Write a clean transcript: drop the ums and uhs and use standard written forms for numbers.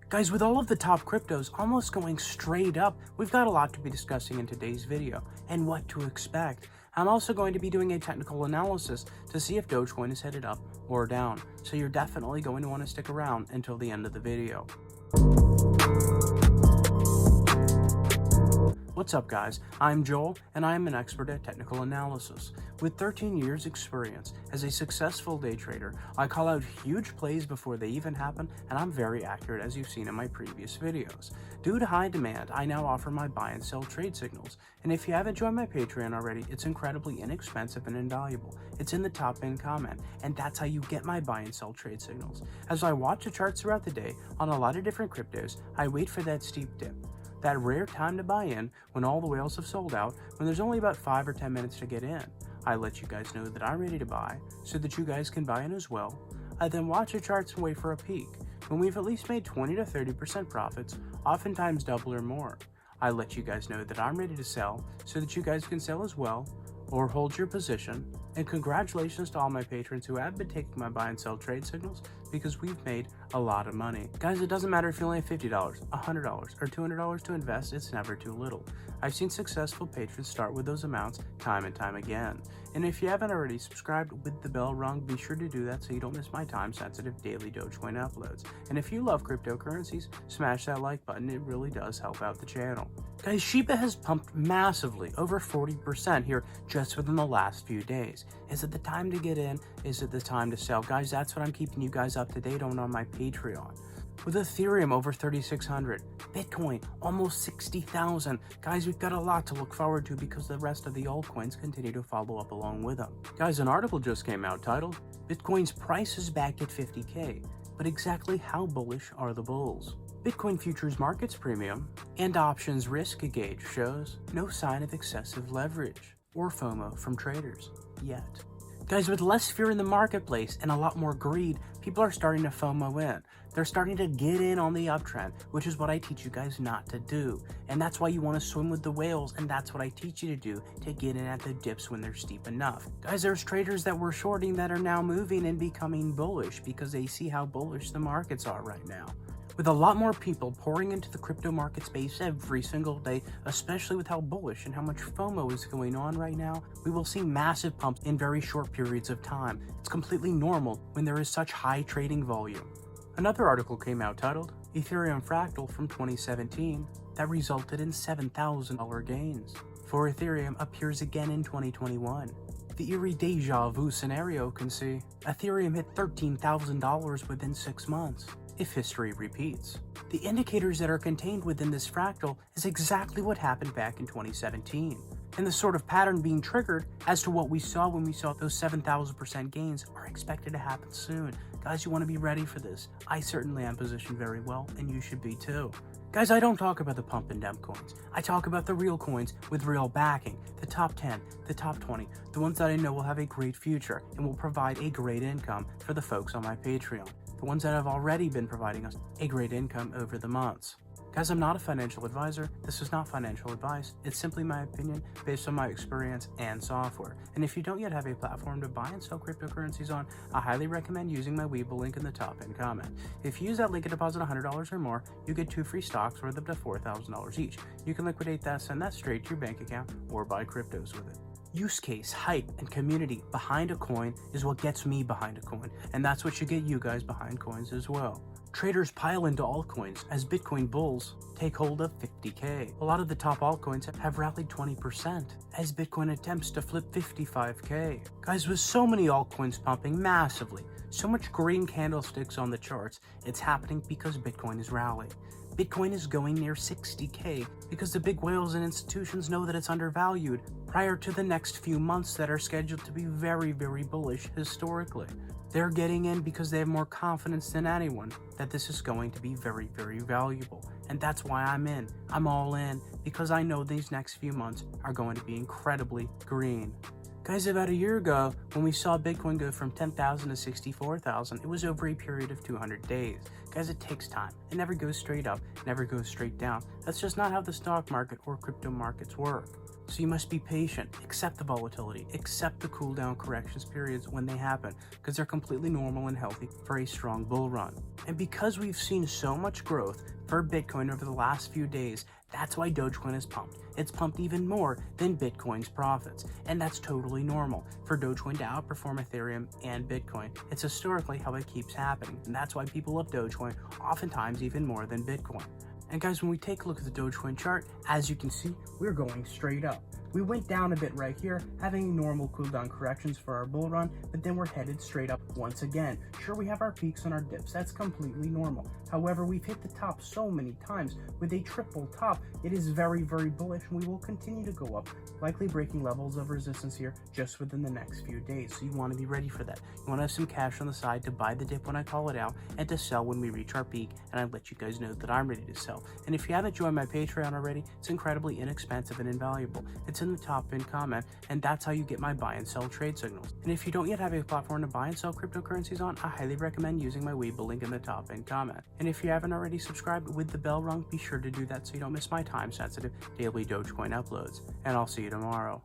Guys, with all of the top cryptos almost going straight up, we've got a lot to be discussing in today's video, and what to expect. I'm also going to be doing a technical analysis to see if Dogecoin is headed up or down, so you're definitely going to want to stick around until the end of the video. What's up guys, I'm Joel and I am an expert at technical analysis. With 13 years experience as a successful day trader, I call out huge plays before they even happen, and I'm very accurate as you've seen in my previous videos. Due to high demand, I now offer my buy and sell trade signals, and if you haven't joined my Patreon already, it's incredibly inexpensive and invaluable. It's in the top pinned comment, and that's how you get my buy and sell trade signals. As I watch the charts throughout the day on a lot of different cryptos, I wait for that steep dip. That rare time to buy in when all the whales have sold out, when there's only about 5 or 10 minutes to get in. I let you guys know that I'm ready to buy so that you guys can buy in as well. I then watch the charts and wait for a peak. When we've at least made 20 to 30% profits, oftentimes double or more. I let you guys know that I'm ready to sell so that you guys can sell as well or hold your position. And congratulations to all my patrons who have been taking my buy and sell trade signals, because we've made a lot of money. Guys, it doesn't matter if you only have $50, $100, or $200 to invest, it's never too little. I've seen successful patrons start with those amounts time and time again. And if you haven't already subscribed with the bell rung, be sure to do that so you don't miss my time-sensitive daily Dogecoin uploads. And if you love cryptocurrencies, smash that like button, it really does help out the channel. Guys, Shiba has pumped massively, over 40% here just within the last few days. Is it the time to get in? Is it the time to sell? Guys, that's what I'm keeping you guys up to date on my Patreon. With Ethereum over 3,600, Bitcoin almost 60,000. Guys, we've got a lot to look forward to because the rest of the altcoins continue to follow up along with them. Guys, an article just came out titled, Bitcoin's price is back at 50K, but exactly how bullish are the bulls? Bitcoin futures markets premium and options risk gauge shows no sign of excessive leverage or FOMO from traders yet. Guys, with less fear in the marketplace and a lot more greed, people are starting to FOMO in. They're starting to get in on the uptrend, which is what I teach you guys not to do. And that's why you want to swim with the whales, and that's what I teach you to do, to get in at the dips when they're steep enough. Guys, there's traders that were shorting that are now moving and becoming bullish because they see how bullish the markets are right now. With a lot more people pouring into the crypto market space every single day, especially with how bullish and how much FOMO is going on right now, we will see massive pumps in very short periods of time. It's completely normal when there is such high trading volume. Another article came out titled, Ethereum Fractal from 2017 that resulted in $7,000 gains. For Ethereum appears again in 2021. The eerie deja vu scenario can see Ethereum hit $13,000 within 6 months. If history repeats. The indicators that are contained within this fractal is exactly what happened back in 2017. And the sort of pattern being triggered as to what we saw when we saw those 7,000% gains are expected to happen soon. Guys, you want to be ready for this. I certainly am positioned very well, and you should be too. Guys, I don't talk about the pump and dump coins. I talk about the real coins with real backing, the top 10, the top 20, the ones that I know will have a great future and will provide a great income for the folks on my Patreon. The ones that have already been providing us a great income over the months. Guys, I'm not a financial advisor. This is not financial advice. It's simply my opinion based on my experience and software. And if you don't yet have a platform to buy and sell cryptocurrencies on, I highly recommend using my Webull link in the top pinned comment. If you use that link and deposit $100 or more, you get 2 free stocks worth up to $4,000 each. You can liquidate that, send that straight to your bank account, or buy cryptos with it. Use case, hype, and community behind a coin is what gets me behind a coin, and that's what should get you guys behind coins as well. Traders pile into altcoins as Bitcoin bulls take hold of 50K. A lot of the top altcoins have rallied 20% as Bitcoin attempts to flip 55K. Guys, with so many altcoins pumping massively, so much green candlesticks on the charts, it's happening because Bitcoin is rallying. Bitcoin is going near 60K because the big whales and institutions know that it's undervalued prior to the next few months that are scheduled to be very, very bullish historically. They're getting in because they have more confidence than anyone that this is going to be very, very valuable. And that's why I'm in. I'm all in because I know these next few months are going to be incredibly green. Guys, about a year ago, when we saw Bitcoin go from 10,000 to 64,000, it was over a period of 200 days. Guys, it takes time. It never goes straight up, never goes straight down. That's just not how the stock market or crypto markets work. So you must be patient, accept the volatility, accept the cool down corrections periods when they happen, because they're completely normal and healthy for a strong bull run. And because we've seen so much growth for Bitcoin over the last few days, that's why Dogecoin is pumped. It's pumped even more than Bitcoin's profits, and that's totally normal for Dogecoin to outperform Ethereum and Bitcoin. It's historically how it keeps happening, and that's why people love Dogecoin oftentimes even more than Bitcoin. And guys, when we take a look at the Dogecoin chart, as you can see, we're going straight up. We went down a bit right here, having normal cooldown corrections for our bull run, but then we're headed straight up once again. Sure, we have our peaks and our dips, that's completely normal. However, we've hit the top so many times with a triple top. It is very, very bullish, and we will continue to go up, likely breaking levels of resistance here just within the next few days. So you want to be ready for that. You want to have some cash on the side to buy the dip when I call it out, and to sell when we reach our peak, and I let you guys know that I'm ready to sell. And if you haven't joined my Patreon already, it's incredibly inexpensive and invaluable. It's in the top pinned comment, and that's how you get my buy and sell trade signals. And if you don't yet have a platform to buy and sell cryptocurrencies on, I highly recommend using my Webull link in the top pinned comment. And if you haven't already subscribed with the bell rung, be sure to do that so you don't miss my time-sensitive daily Dogecoin uploads. And I'll see you tomorrow.